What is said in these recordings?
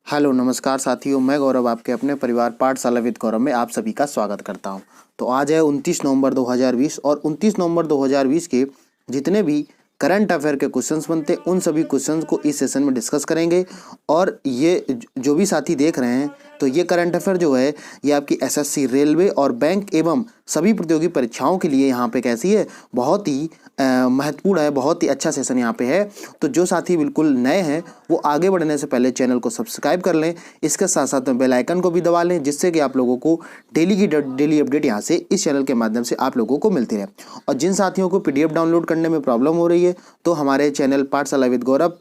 Hello नमस्कार साथियों, मैं गौरव आपके अपने परिवार पाठशाला विद गौरव में आप सभी का स्वागत करता हूं। तो आज है 29 नवंबर 2020 और 29 नवंबर 2020 के जितने भी करंट अफेयर के क्वेश्चंस बनते हैं उन सभी क्वेश्चंस को इस सेशन में डिस्कस करेंगे। और ये जो भी साथी देख रहे हैं तो ये करंट अफेयर जो है ये आपकी एसएससी, रेलवे और बैंक एवं सभी प्रतियोगी परीक्षाओं के लिए यहाँ पे कैसी है, बहुत ही महत्वपूर्ण है, बहुत ही अच्छा सेशन यहाँ पे है। तो जो साथी बिल्कुल नए हैं वो आगे बढ़ने से पहले चैनल को सब्सक्राइब कर लें, इसके साथ साथ में बेल आइकन को भी दबा लें, जिससे कि आप लोगों को डेली अपडेट यहाँ से इस चैनल के माध्यम से आप लोगों को मिलती रहे। और जिन साथियों को पीडीएफ डाउनलोड करने में प्रॉब्लम हो रही है तो हमारे चैनल पाठशाला विद गौरव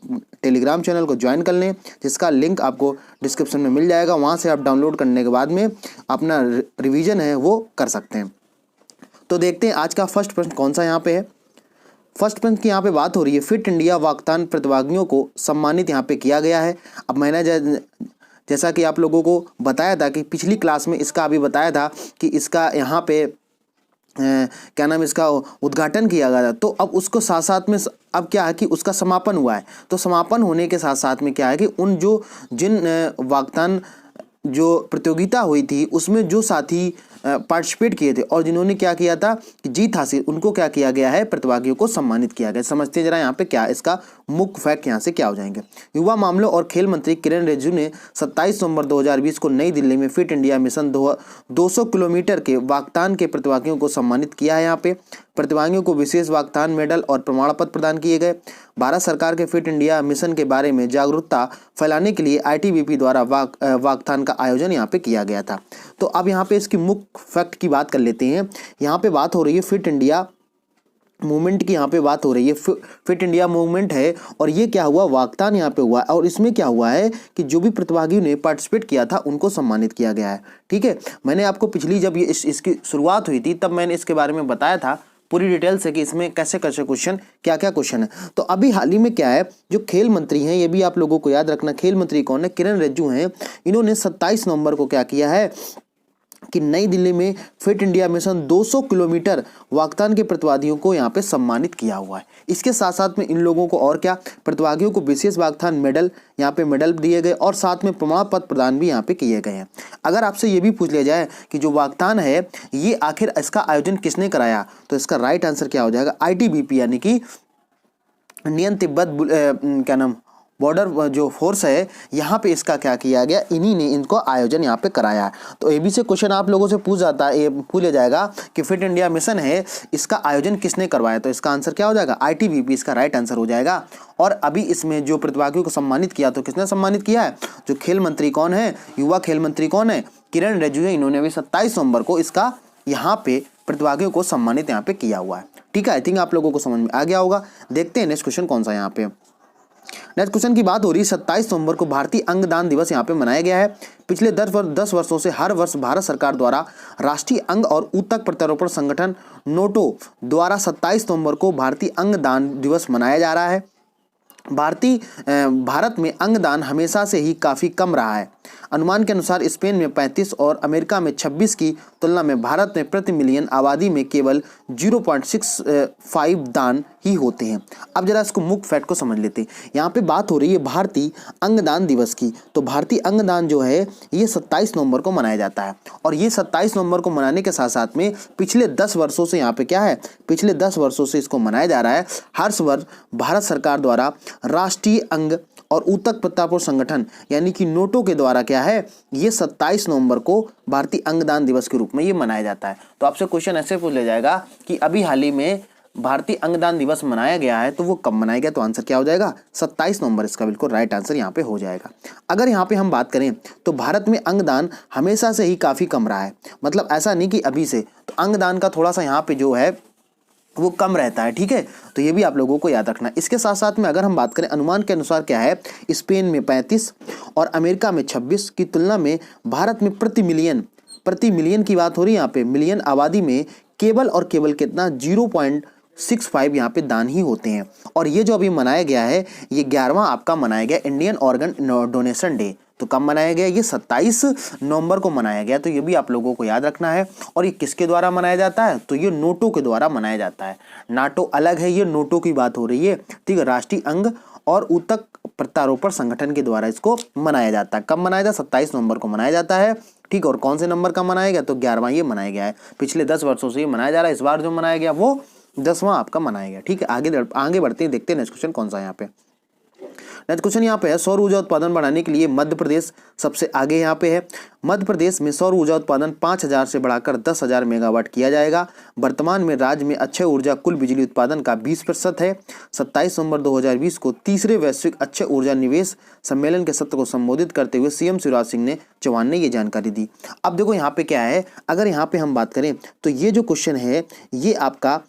टेलीग्राम चैनल को ज्वाइन कर लें, जिसका लिंक आपको डिस्क्रिप्शन में मिल जाएगा। वहाँ से आप डाउनलोड करने के बाद में अपना रिवीजन है वो कर सकते हैं। तो देखते हैं आज का फर्स्ट प्रश्न कौन सा यहाँ पे है। फर्स्ट प्रश्न की यहाँ पे बात हो रही है, फिट इंडिया वाकथान प्रतिभागियों को सम्मानित यहाँ पे किया गया है। अब मैंने जैसा कि आप लोगों को बताया था कि पिछली क्लास में इसका अभी बताया था कि इसका यहाँ पे क्या नाम इसका उद्घाटन किया गया था। तो अब उसको साथ साथ में अब क्या है कि उसका समापन हुआ है। तो समापन होने के साथ साथ में क्या है कि जिन वाकथान जो प्रतियोगिता हुई थी उसमें जो साथी पार्टिसिपेट किए थे और जिन्होंने क्या किया था कि जीत हासिल, उनको क्या किया गया है, प्रतिभागियों को सम्मानित किया गया। समझते जरा यहाँ पे क्या इसका मुख्य फैक्ट यहाँ से क्या हो जाएंगे। युवा मामलों और खेल मंत्री किरण रिजिजू ने 27 नवंबर 2020 को नई दिल्ली में फिट इंडिया मिशन 200 किलोमीटर के वाकथान के प्रतिभागियों को सम्मानित किया है। यहाँ पे प्रतिभागियों को विशेष वाकथान मेडल और प्रमाण पत्र प्रदान किए गए। भारत सरकार के फिट इंडिया मिशन के बारे में जागरूकता फैलाने के लिए आईटीबीपी द्वारा वाकथान का आयोजन यहाँ पे किया गया था। तो अब यहाँ पे इसकी मुख्य फैक्ट की बात कर लेते हैं। यहाँ पे बात हो रही है फिट इंडिया मूवमेंट की, यहाँ पे बात हो रही है फिट इंडिया मूवमेंट है। और ये क्या हुआ, वाकथान यहाँ पे हुआ और इसमें क्या हुआ है कि जो भी प्रतिभागियों ने पार्टिसिपेट किया था उनको सम्मानित किया गया है। ठीक है, मैंने आपको पिछली जब ये इसकी शुरुआत हुई थी तब मैंने इसके बारे में बताया था पूरी डिटेल से कि इसमें कैसे कैसे क्वेश्चन, क्या क्या क्वेश्चन है। तो अभी हाल ही में क्या है, जो खेल मंत्री हैं ये भी आप लोगों को याद रखना, खेल मंत्री कौन है, किरण रिजिजू हैं। इन्होंने 27 नवंबर को क्या किया है कि नई दिल्ली में fit India mission 200 kilometre walkathon के प्रतिभागियों को यहाँ पे सम्मानित किया हुआ है। इसके साथ साथ में इन लोगों को और क्या, प्रतिभागियों को विशेष वाकथान मेडल, यहाँ पे मेडल दिए गए और साथ में प्रमाण पत्र प्रदान भी यहाँ पे किए गए हैं। अगर आपसे ये भी पूछ लिया जाए कि जो वाकथान है ये आखिर इसका आयोजन किसने कराया, तो इसका राइट आंसर क्या हो जाएगा, आईटीबीपी यानी कि इंडियन तिब्बत क्या नाम बॉर्डर जो फोर्स है, यहाँ पे इसका क्या किया गया, इन्हीं ने इनको आयोजन यहाँ पे कराया है। तो एबी से क्वेश्चन आप लोगों से पूछ लिया जाएगा कि फिट इंडिया मिशन है इसका आयोजन किसने करवाया, तो इसका आंसर क्या हो जाएगा, आईटीबीपी इसका राइट आंसर हो जाएगा। और अभी इसमें जो प्रतिभागियों को सम्मानित किया तो किसने सम्मानित किया है, जो खेल मंत्री कौन है, युवा खेल मंत्री कौन है, किरण रिजिजू है। इन्होंने अभी 27 नवंबर को इसका यहाँ पे प्रतिभागियों को सम्मानित यहाँ पे किया हुआ है। ठीक है, आई थिंक आप लोगों को समझ में आ गया होगा। देखते हैं नेक्स्ट क्वेश्चन कौन सा यहाँ पे। नेक्स्ट क्वेश्चन की बात हो रही है, 27 नवंबर को भारतीय अंगदान दिवस यहाँ पे मनाया गया है। पिछले 10 वर्षों से हर वर्ष भारत सरकार द्वारा राष्ट्रीय अंग और ऊतक प्रत्यारोपण संगठन नोटो द्वारा 27 नवंबर को भारतीय अंगदान दिवस मनाया जा रहा है। भारत में अंगदान हमेशा से ही काफ़ी कम रहा है। अनुमान के अनुसार स्पेन में 35 और अमेरिका में 26 की तुलना में भारत में प्रति मिलियन आबादी में केवल 0.65 दान ही होते हैं। अब जरा इसको मुख्य फैक्ट को समझ लेते हैं। यहाँ पे बात हो रही है भारतीय अंगदान दिवस की। तो भारतीय अंगदान जो है ये 27 नवंबर को मनाया जाता है और ये 27 नवंबर को मनाने के साथ साथ में पिछले 10 वर्षों से यहाँ पे क्या है, पिछले 10 वर्षों से इसको मनाया जा रहा है। हर वर्ष भारत सरकार द्वारा राष्ट्रीय अंग और ऊतक प्रत्यारोपण संगठन यानी कि नोटो के द्वारा क्या है, ये 27 नवंबर को भारतीय अंगदान दिवस के रूप में ये मनाया जाता है। तो आपसे क्वेश्चन ऐसे पूछ लिया जाएगा कि अभी हाल ही में भारतीय अंगदान दिवस मनाया गया है तो वो कब मनाया गया, तो आंसर क्या हो जाएगा, 27 नवंबर इसका बिल्कुल राइट आंसर यहाँ पे हो जाएगा। अगर यहाँ पे हम बात करें तो भारत में अंगदान हमेशा से ही काफ़ी कम रहा है, मतलब ऐसा नहीं कि अभी से, तो अंगदान का थोड़ा सा यहाँ पे जो है वो कम रहता है। ठीक है, तो ये भी आप लोगों को याद रखना। इसके साथ साथ में अगर हम बात करें अनुमान के अनुसार क्या है, स्पेन में 35 और अमेरिका में 26 की तुलना में भारत में प्रति मिलियन की बात हो रही है, यहाँ पे मिलियन आबादी में केवल और केवल कितना 0.65 यहाँ पे दान ही होते हैं। और ये जो अभी मनाया गया है ये 11वां आपका मनाया गया इंडियन ऑर्गन डोनेशन डे। तो कब मनाया गया, ये 27 नवंबर को मनाया गया। तो ये भी आप लोगों को याद रखना है। और ये किसके द्वारा मनाया जाता है, तो ये नोटो के द्वारा मनाया जाता है। नाटो अलग है, ये नोटो की बात हो रही है। ठीक है, राष्ट्रीय अंग और ऊतक प्रत्यारोपण संगठन के द्वारा इसको मनाया जाता है। कब मनाया जाता है? 27 नवंबर को मनाया जाता है। ठीक है, और कौन से नंबर का मनाया गया? तो 11वां ये मनाया गया है। पिछले 10 वर्षों से ये मनाया जा रहा है, इस बार जो मनाया गया वो 10वां आपका मनाया गया। ठीक है, आगे बढ़ते हैं, देखते हैं नेक्स्ट क्वेश्चन कौन सा है यहाँ पे। नेक्स्ट क्वेश्चन यहाँ पे है, सौर ऊर्जा उत्पादन बढ़ाने के लिए मध्य प्रदेश सबसे आगे यहाँ पे है। मध्य प्रदेश में सौर ऊर्जा उत्पादन 5000 से बढ़ाकर 10,000 मेगावाट किया जाएगा। वर्तमान में राज्य में अक्षय ऊर्जा कुल बिजली उत्पादन का 20% है। 27 नवंबर 2020 को तीसरे वैश्विक अक्षय ऊर्जा निवेश सम्मेलन के सत्र को संबोधित करते हुए सीएम शिवराज सिंह चौहान ने ये जानकारी दी। अब देखो यहाँ पे क्या है, अगर यहाँ पे हम बात करें तो ये जो क्वेश्चन है ये आपका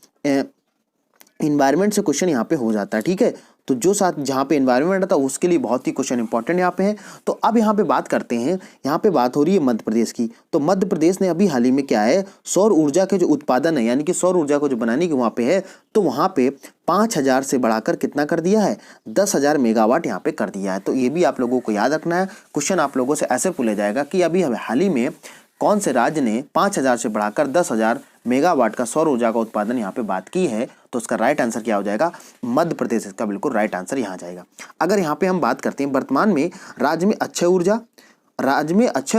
इन्वायरमेंट से क्वेश्चन यहाँ पे हो जाता है। ठीक है, तो जो साथ जहाँ पे एनवायरनमेंट आता है उसके लिए बहुत ही क्वेश्चन इंपॉर्टेंट यहाँ पे है। तो अब यहाँ पे बात करते हैं, यहाँ पे बात हो रही है मध्य प्रदेश की। तो मध्य प्रदेश ने अभी हाल ही में क्या है, सौर ऊर्जा के जो उत्पादन है यानी कि सौर ऊर्जा को जो बनाने की वहाँ पे है, तो वहाँ पे 5000 से बढ़ाकर कितना कर दिया है, 10,000 मेगावाट यहाँ पे कर दिया है। तो ये भी आप लोगों को याद रखना है। क्वेश्चन आप लोगों से ऐसे पूछा जाएगा कि अभी हाल ही में कौन से राज्य ने 5000 से बढ़ाकर 10,000 मेगावाट का सौर ऊर्जा का उत्पादन यहाँ पे बात की है। तो उसका राइट आंसर क्या हो जाएगा, मध्य प्रदेश। इसका बिल्कुल राइट आंसर यहाँ जाएगा। अगर यहाँ पे हम बात करते हैं वर्तमान में राज्य में अक्षय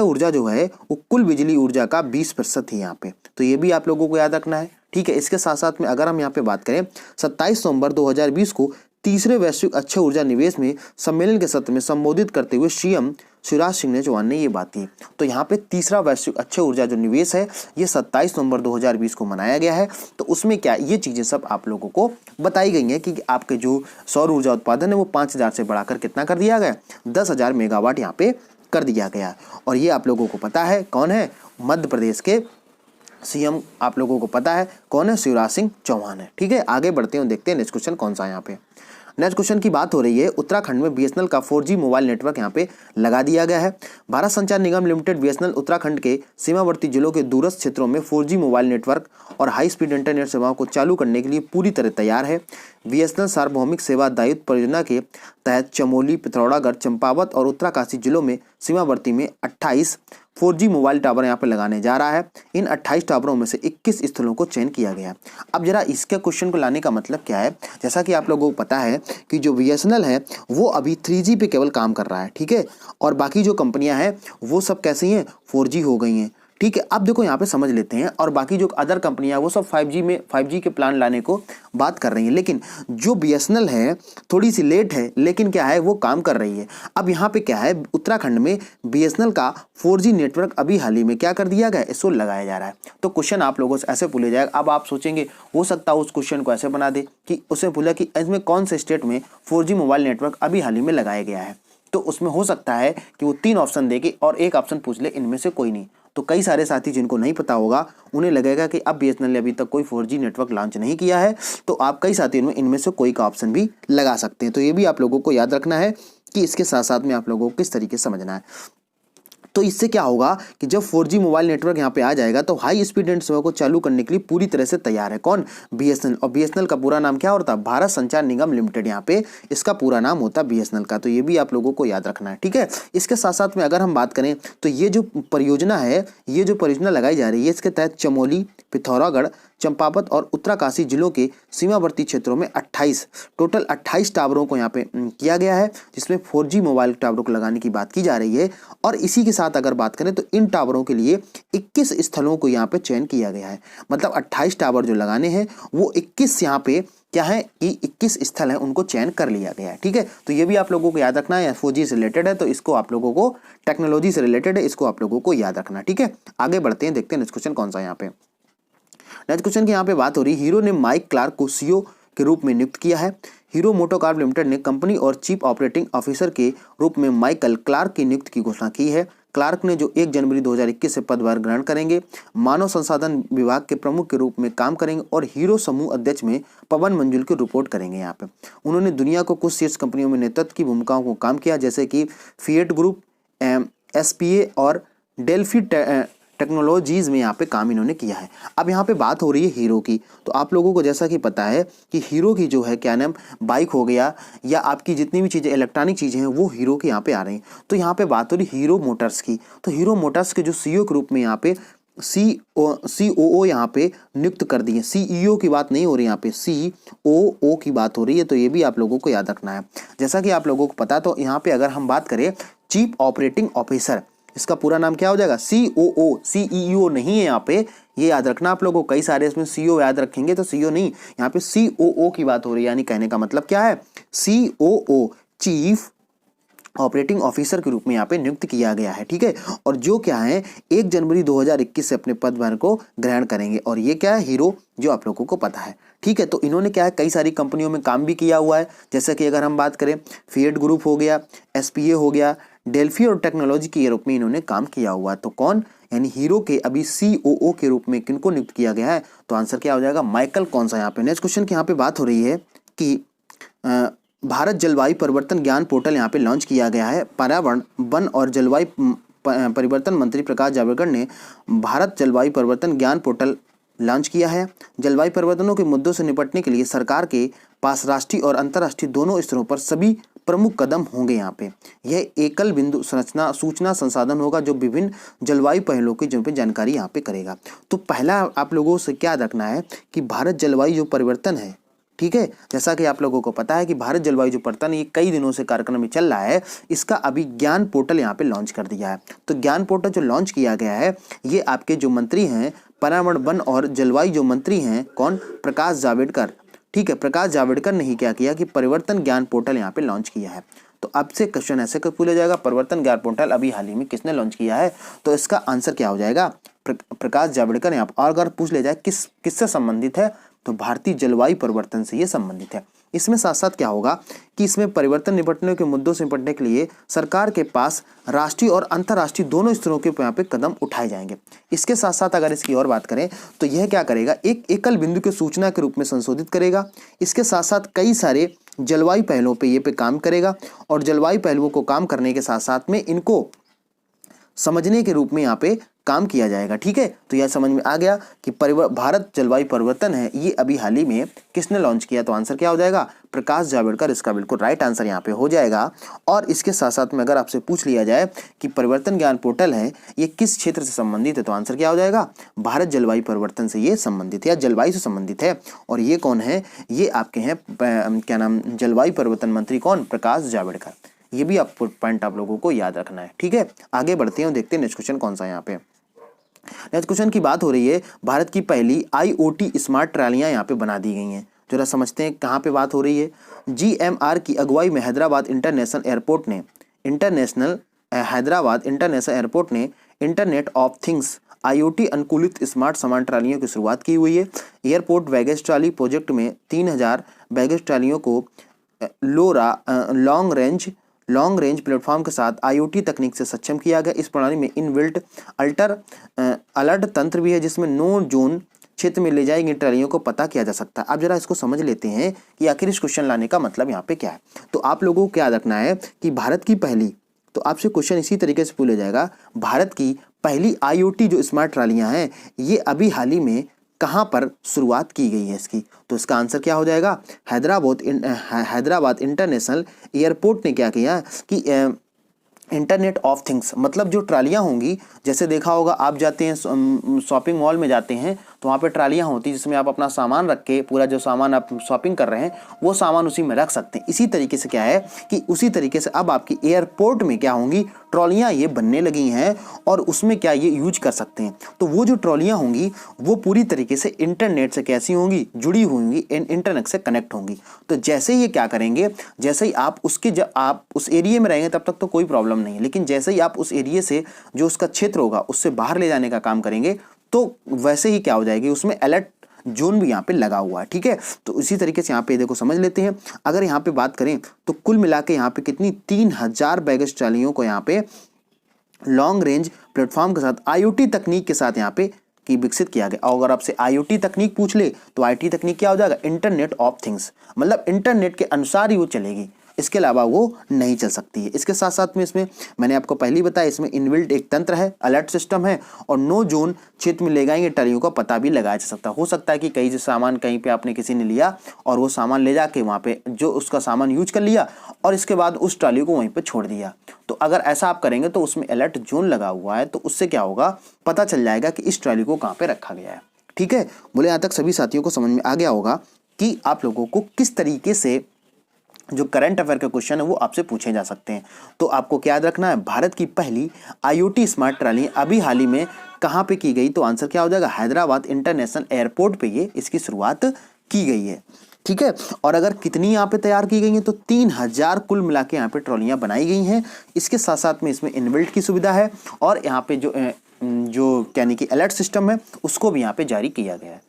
ऊर्जा जो है वो कुल बिजली ऊर्जा का 20% है यहाँ पे। तो ये भी आप लोगों को याद रखना है। ठीक है, इसके साथ साथ में अगर हम यहाँ पे बात करें 27 नवंबर 2020 को तीसरे वैश्विक अक्षय ऊर्जा निवेश में सम्मेलन के सत्र में संबोधित करते हुए सीएम शिवराज सिंह चौहान ने ये बात की। तो यहाँ पे तीसरा वैश्विक अक्षय ऊर्जा जो निवेश है ये 27 नवंबर 2020 को मनाया गया है। तो उसमें क्या ये चीज़ें सब आप लोगों को बताई गई हैं कि आपके जो सौर ऊर्जा उत्पादन है वो 5000 से बढ़ाकर कितना कर दिया गया, 10,000 मेगावाट यहाँ पे कर दिया गया। और ये आप लोगों को पता है कौन है, मध्य प्रदेश के सीएम आप लोगों को पता है कौन है, शिवराज सिंह चौहान है। ठीक है, आगे बढ़ते हैं, देखते हैं नेक्स्ट क्वेश्चन कौन सा है यहाँ पे। नेक्स्ट क्वेश्चन की बात हो रही है, उत्तराखंड में बीएसएनएल का 4G मोबाइल नेटवर्क यहाँ पे लगा दिया गया है। भारत संचार निगम लिमिटेड बीएसएनएल उत्तराखंड के सीमावर्ती जिलों के दूरस्थ क्षेत्रों में 4G मोबाइल नेटवर्क और हाई स्पीड इंटरनेट सेवाओं को चालू करने के लिए पूरी तरह तैयार है। बीएसएनएल सार्वभौमिक सेवा दायित्व परियोजना के तहत चमोली, पिथौरागढ़, चंपावत और उत्तरकाशी जिलों में सीमावर्ती में 28 4G मोबाइल टावर यहाँ पे लगाने जा रहा है। इन 28 टावरों में से 21 स्थलों को चयन किया गया है। अब जरा इसके क्वेश्चन को लाने का मतलब क्या है, जैसा कि आप लोगों को पता है कि जो बीएसएनएल है वो अभी 3G पे केवल काम कर रहा है। ठीक है, और बाकी जो कंपनियां हैं वो सब कैसी हैं, 4G हो गई हैं। ठीक है, अब देखो यहाँ पे समझ लेते हैं, और बाकी जो अदर कंपनियां वो सब 5G के प्लान लाने को बात कर रही हैं, लेकिन जो बीएसएनएल है थोड़ी सी लेट है, लेकिन क्या है वो काम कर रही है। अब यहाँ पे क्या है, उत्तराखंड में बीएसएनएल का 4G नेटवर्क अभी हाल ही में क्या कर दिया गया, इसको लगाया जा रहा है। तो क्वेश्चन आप लोगों से ऐसे पूछा जाएगा। अब आप सोचेंगे हो सकता है उस क्वेश्चन को ऐसे बना दे कि उसे बोला कि इसमें कौन से स्टेट में 4G मोबाइल नेटवर्क अभी हाल ही में लगाया गया है। तो उसमें हो सकता है कि वो 3 ऑप्शन देके और एक ऑप्शन पूछ ले, इनमें से कोई नहीं। तो कई सारे साथी जिनको नहीं पता होगा उन्हें लगेगा कि अब बीएसएनएल ने अभी तक कोई 4G नेटवर्क लॉन्च नहीं किया है, तो आप कई साथी इनमें से कोई का ऑप्शन भी लगा सकते हैं। तो ये भी आप लोगों को याद रखना है कि इसके साथ साथ में आप लोगों को किस तरीके से समझना है। तो इससे क्या होगा कि जब 4G मोबाइल नेटवर्क यहाँ पे आ जाएगा तो हाई स्पीड इंटरनेट सेवा को चालू करने के लिए पूरी तरह से तैयार है। कौन, बीएसएनएल। और बीएसएनएल का पूरा नाम क्या होता है, भारत संचार निगम लिमिटेड, यहाँ पे इसका पूरा नाम होता है बीएसएनएल का। तो ये भी आप लोगों को याद रखना है। ठीक है, इसके साथ साथ में अगर हम बात करें तो ये जो परियोजना है, ये जो परियोजना लगाई जा रही है, इसके तहत चमोली, पिथौरागढ़, चंपावत और उत्तरकाशी जिलों के सीमावर्ती क्षेत्रों में 28 टावरों को यहाँ पे किया गया है, जिसमें 4G मोबाइल टावरों को लगाने की बात की जा रही है। और इसी के साथ अगर बात करें तो इन टावरों के लिए 21 स्थलों को यहाँ पे चयन किया गया है। मतलब 28 टावर जो लगाने हैं वो 21 यहाँ पे क्या है कि 21 स्थल है उनको चयन कर लिया गया है। ठीक है, तो ये भी आप लोगों को याद रखना है। 4G से रिलेटेड है तो इसको आप लोगों को, टेक्नोलॉजी से रिलेटेड है, इसको आप लोगों को याद रखना। ठीक है, आगे बढ़ते हैं, देखते हैं नेक्स्ट क्वेश्चन कौन सा है यहाँ पे। नेक्स्ट क्वेश्चन की यहाँ पे बात हो रही है, हीरो ने माइक क्लार्क को सीईओ के रूप में नियुक्त किया है। हीरो मोटोकॉर्प लिमिटेड ने कंपनी और चीफ ऑपरेटिंग ऑफिसर के रूप में माइकल क्लार्क की नियुक्ति की घोषणा की है। क्लार्क ने जो 1 जनवरी 2021 से पदभार ग्रहण करेंगे, मानव संसाधन विभाग के प्रमुख के रूप में काम करेंगे और हीरो समूह अध्यक्ष में पवन मंजुल की रिपोर्ट करेंगे। यहाँ पे उन्होंने दुनिया को कुछ शीर्ष कंपनियों में नेतृत्व की भूमिकाओं को काम किया, जैसे कि फिएट ग्रुप, SPA और डेल्फी टेक्नोलॉजीज में यहाँ पे काम इन्होंने किया है। अब यहाँ पे बात हो रही है हीरो की। तो आप लोगों को जैसा कि पता है कि हीरो की जो है क्या नाम, बाइक हो गया या आपकी जितनी भी चीज़ें इलेक्ट्रॉनिक चीज़ें हैं वो हीरो के यहाँ पे आ रही हैं। तो यहाँ पे बात हो रही हीरो मोटर्स की। तो हीरो मोटर्स के जो CEO के रूप में यहाँ पे COO यहाँ पे नियुक्त कर दिए। CEO की बात नहीं हो रही, यहाँ पे COO की बात हो रही है, तो ये भी आप लोगों को याद रखना है। जैसा कि आप लोगों को पता, तो यहाँ पे अगर हम बात करें चीफ ऑपरेटिंग ऑफिसर, इसका पूरा नाम क्या हो जाएगा? COO, CEO नहीं है यहाँ पे, ये याद रखना आप लोगों को। कई सारे इसमें CO याद रखेंगे तो CO नहीं, यहाँ पे COO की बात हो रही है। यानी कहने का मतलब क्या है? COO चीफ ऑपरेटिंग ऑफिसर के रूप में यहाँ पे नियुक्त किया गया है, ठीक है। और जो क्या है 1 जनवरी 2021 से अपने पदभार को ग्रहण करेंगे। और ये क्या है? हीरो, जो आप लोगों को पता है, ठीक है। तो इन्होंने क्या है, कई सारी कंपनियों में काम भी किया हुआ है। जैसे कि अगर हम बात करें, फिएट ग्रुप हो गया, SPA हो गया, डेल्फी और टेक्नोलॉजी के रूप में इन्होंने काम किया हुआ है। तो कौन, यानी हीरो के अभी COO के रूप में किनको नियुक्त किया गया है? तो आंसर क्या हो जाएगा? माइकल कौन सा। यहाँ पे नेक्स्ट क्वेश्चन की यहाँ पे बात हो रही है कि भारत जलवायु परिवर्तन ज्ञान पोर्टल यहाँ पे लॉन्च किया गया है। पर्यावरण, वन और जलवायु परिवर्तन मंत्री प्रकाश जावड़ेकर ने भारत जलवायु परिवर्तन ज्ञान पोर्टल लॉन्च किया है। जलवायु परिवर्तनों के मुद्दों से निपटने के लिए सरकार के पास राष्ट्रीय और अंतर्राष्ट्रीय दोनों स्तरों पर सभी प्रमुख कदम होंगे। यहाँ पे यह एकल बिंदु संरचना सूचना संसाधन होगा जो विभिन्न जलवायु पहलुओं की जो पे जानकारी यहाँ पे करेगा। तो पहला आप लोगों से क्या रखना है कि भारत जलवायु जो परिवर्तन है, ठीक है, जैसा कि आप लोगों को पता है कि भारत जलवायु जो परिवर्तन ये कई दिनों से कार्यक्रम में चल रहा है, इसका अभी ज्ञान पोर्टल यहाँ पे लॉन्च कर दिया है। तो ज्ञान पोर्टल जो लॉन्च किया गया है, ये आपके जो मंत्री हैं, पर्यावरण, वन और जलवायु जो मंत्री हैं, कौन? प्रकाश जावड़ेकर, ठीक है। प्रकाश जावड़ेकर ने ही क्या किया कि परिवर्तन ज्ञान पोर्टल यहाँ पे लॉन्च किया है। तो अब से क्वेश्चन ऐसे पूछा जाएगा, परिवर्तन ज्ञान पोर्टल अभी हाल ही में किसने लॉन्च किया है? तो इसका आंसर क्या हो जाएगा? प्रकाश जावड़ेकर यहाँ पर। और अगर पूछ ले जाए किससे संबंधित है, तो भारतीय जलवायु परिवर्तन से ये संबंधित है। इसमें साथ साथ क्या होगा कि इसमें परिवर्तन निपटने के मुद्दों से निपटने के लिए सरकार के पास राष्ट्रीय और अंतर्राष्ट्रीय दोनों स्तरों के यहाँ पे कदम उठाए जाएंगे। इसके साथ साथ अगर इसकी और बात करें तो यह क्या करेगा, एक एकल बिंदु के सूचना के रूप में संशोधित करेगा। इसके साथ साथ कई सारे जलवायु पहलुओं पे ये पे काम करेगा और जलवायु पहलुओं को काम करने के साथ साथ में इनको समझने के रूप में यहाँ पे काम किया जाएगा, ठीक है। तो यह समझ में आ गया कि भारत जलवायु परिवर्तन है, ये अभी हाल ही में किसने लॉन्च किया? तो आंसर क्या हो जाएगा? प्रकाश जावड़ेकर, इसका बिल्कुल राइट आंसर यहाँ पे हो जाएगा। और इसके साथ साथ में अगर आपसे पूछ लिया जाए कि परिवर्तन ज्ञान पोर्टल है ये किस क्षेत्र से संबंधित है, तो आंसर क्या हो जाएगा? भारत जलवायु परिवर्तन से ये संबंधित है या जलवायु से संबंधित है। और ये कौन है? ये आपके हैं क्या नाम, जलवायु परिवर्तन मंत्री कौन? प्रकाश जावड़ेकर। ये भी आप पॉइंट आप लोगों को याद रखना है, ठीक है। आगे बढ़ते हैं, देखते हैं नेक्स्ट क्वेश्चन कौन सा है यहाँ पे। नेक्स्ट क्वेश्चन की बात हो रही है, भारत की पहली IoT स्मार्ट ट्रालियां यहाँ पे बना दी गई हैं। जरा समझते हैं कहाँ पे बात हो रही है। GMR की अगुवाई में हैदराबाद इंटरनेशनल एयरपोर्ट ने इंटरनेट ऑफ थिंग्स IoT अनुकूलित स्मार्ट सामान ट्रालियों की शुरुआत की हुई है। एयरपोर्ट बैगेज ट्राली प्रोजेक्ट में 3000 बैगेज ट्रालियों को लॉन्ग रेंज प्लेटफॉर्म के साथ IoT तकनीक से सक्षम किया गया। इस प्रणाली में इनबिल्ट अलर्ट तंत्र भी है जिसमें नो जोन क्षेत्र में ले जाएगी ट्रालियों को पता किया जा सकता है। अब जरा इसको समझ लेते हैं कि आखिर इस क्वेश्चन लाने का मतलब यहाँ पे क्या है। तो आप लोगों को क्या रखना है कि भारत की पहली, तो आपसे क्वेश्चन इसी तरीके से पूछा जाएगा, भारत की पहली IoT जो स्मार्ट ट्रालियां हैं ये अभी हाल ही में कहाँ पर शुरुआत की गई है इसकी? तो इसका आंसर क्या हो जाएगा? हैदराबाद इंटरनेशनल एयरपोर्ट ने क्या किया कि इंटरनेट ऑफ थिंग्स, मतलब जो ट्रालियां होंगी, जैसे देखा होगा आप जाते हैं शॉपिंग मॉल में जाते हैं तो वहाँ पे ट्रालियां होती हैं जिसमें आप अपना सामान रख के, पूरा जो सामान आप शॉपिंग कर रहे हैं वो सामान उसी में रख सकते हैं। इसी तरीके से क्या है कि उसी तरीके से अब आपकी एयरपोर्ट में क्या होंगी, ट्रॉलियाँ ये बनने लगी हैं और उसमें क्या ये यूज कर सकते हैं। तो वो जो ट्रॉलियाँ होंगी वो पूरी तरीके से इंटरनेट से कैसी होंगी, जुड़ी होंगी, इंटरनेट से कनेक्ट होंगी। तो जैसे ये क्या करेंगे, जैसे ही आप उसके, जब आप उस एरिया में रहेंगे तब तक तो कोई प्रॉब्लम नहीं है, लेकिन जैसे ही आप उस एरिया से जो उसका क्षेत्र होगा उससे बाहर ले जाने का काम करेंगे तो वैसे ही क्या हो जाएगी, उसमें अलर्ट जोन भी यहाँ पे लगा हुआ है, ठीक है। तो इसी तरीके से यहाँ पे देखो समझ लेते हैं। अगर यहाँ पे बात करें तो कुल मिला के यहाँ पे कितनी 3000 बैगेज ट्रालियों को यहाँ पे लॉन्ग रेंज प्लेटफॉर्म के साथ IoT तकनीक के साथ यहाँ पे की विकसित किया गया। और अगर आपसे IoT तकनीक पूछ ले तो IT तकनीक क्या हो जाएगा, इंटरनेट ऑफ थिंग्स, मतलब इंटरनेट के अनुसार ही वो चलेगी, इसके अलावा वो नहीं चल सकती है। इसके साथ साथ में इसमें मैंने आपको पहले ही बताया, इसमें इनबिल्ट एक तंत्र है, अलर्ट सिस्टम है और नो जोन क्षेत्र में ले जाएंगे ट्रालियों का पता भी लगाया जा सकता है। हो सकता है कि कहीं जो सामान कहीं पे आपने किसी ने लिया और वो सामान ले जाके वहाँ पे जो उसका सामान यूज कर लिया और इसके बाद उस ट्राली को वहीं पे छोड़ दिया, तो अगर ऐसा आप करेंगे तो उसमें अलर्ट जोन लगा हुआ है, तो उससे क्या होगा, पता चल जाएगा कि इस ट्रॉली को कहाँ पे रखा गया है। ठीक है, बोले यहाँ तक सभी साथियों को समझ में आ गया होगा कि आप लोगों को किस तरीके से जो करंट अफेयर के क्वेश्चन है वो आपसे पूछे जा सकते हैं। तो आपको क्या याद रखना है, भारत की पहली IoT स्मार्ट ट्रॉली अभी हाल ही में कहाँ पे की गई, तो आंसर क्या हो जाएगा, हैदराबाद इंटरनेशनल एयरपोर्ट पे ये इसकी शुरुआत की गई है। ठीक है, और अगर कितनी यहाँ पे तैयार की गई हैं, तो 3000 कुल मिला के यहाँ पे ट्रॉलियाँ बनाई गई हैं। इसके साथ साथ में इसमें इनबिल्ट की सुविधा है और यहाँ पे जो यानी कि अलर्ट सिस्टम है उसको भी यहाँ पे जारी किया गया है।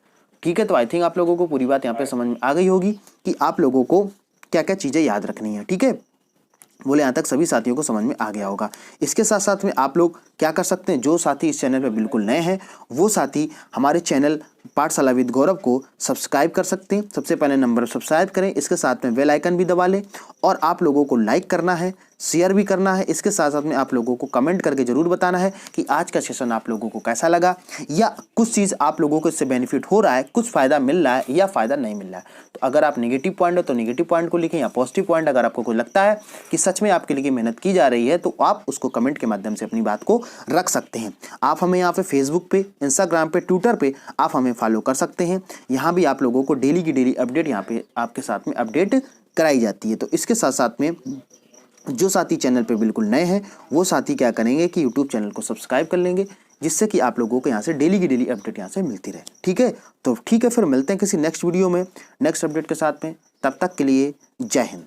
ठीक है, तो आई थिंक आप लोगों को पूरी बात यहाँ पे समझ में आ गई होगी कि आप लोगों को क्या क्या चीज़ें याद रखनी है। ठीक है, बोले यहाँ तक सभी साथियों को समझ में आ गया होगा। इसके साथ साथ में आप लोग क्या कर सकते हैं, जो साथी इस चैनल पे बिल्कुल नए हैं वो साथी हमारे चैनल पाठशाला विद गौरव को सब्सक्राइब कर सकते हैं। सबसे पहले नंबर सब्सक्राइब करें, इसके साथ में बेल आइकन भी दबा लें और आप लोगों को लाइक करना है, शेयर भी करना है। इसके साथ साथ में आप लोगों को कमेंट करके जरूर बताना है कि आज का सेशन आप लोगों को कैसा लगा, या कुछ चीज़ आप लोगों को इससे बेनिफिट हो रहा है, कुछ फ़ायदा मिल रहा है या फ़ायदा नहीं मिल रहा है। तो अगर आप नेगेटिव पॉइंट हो तो नेगेटिव पॉइंट को लिखें, या पॉजिटिव पॉइंट अगर आपको कोई लगता है कि सच में आपके लिए मेहनत की जा रही है तो आप उसको कमेंट के माध्यम से अपनी बात को रख सकते हैं। आप हमें यहाँ पे फेसबुक पे, इंस्टाग्राम पे, ट्विटर पे आप हमें फॉलो कर सकते हैं। यहाँ भी आप लोगों को डेली की डेली अपडेट यहाँ पे आपके साथ में अपडेट कराई जाती है। तो इसके साथ साथ में जो साथी चैनल पे बिल्कुल नए हैं वो साथी क्या करेंगे कि यूट्यूब चैनल को सब्सक्राइब कर लेंगे, जिससे कि आप लोगों को यहाँ से डेली की डेली अपडेट यहाँ से मिलती रहे। ठीक है, तो ठीक है, फिर मिलते हैं किसी नेक्स्ट वीडियो में नेक्स्ट अपडेट के साथ में। तब तक के लिए जय हिंद।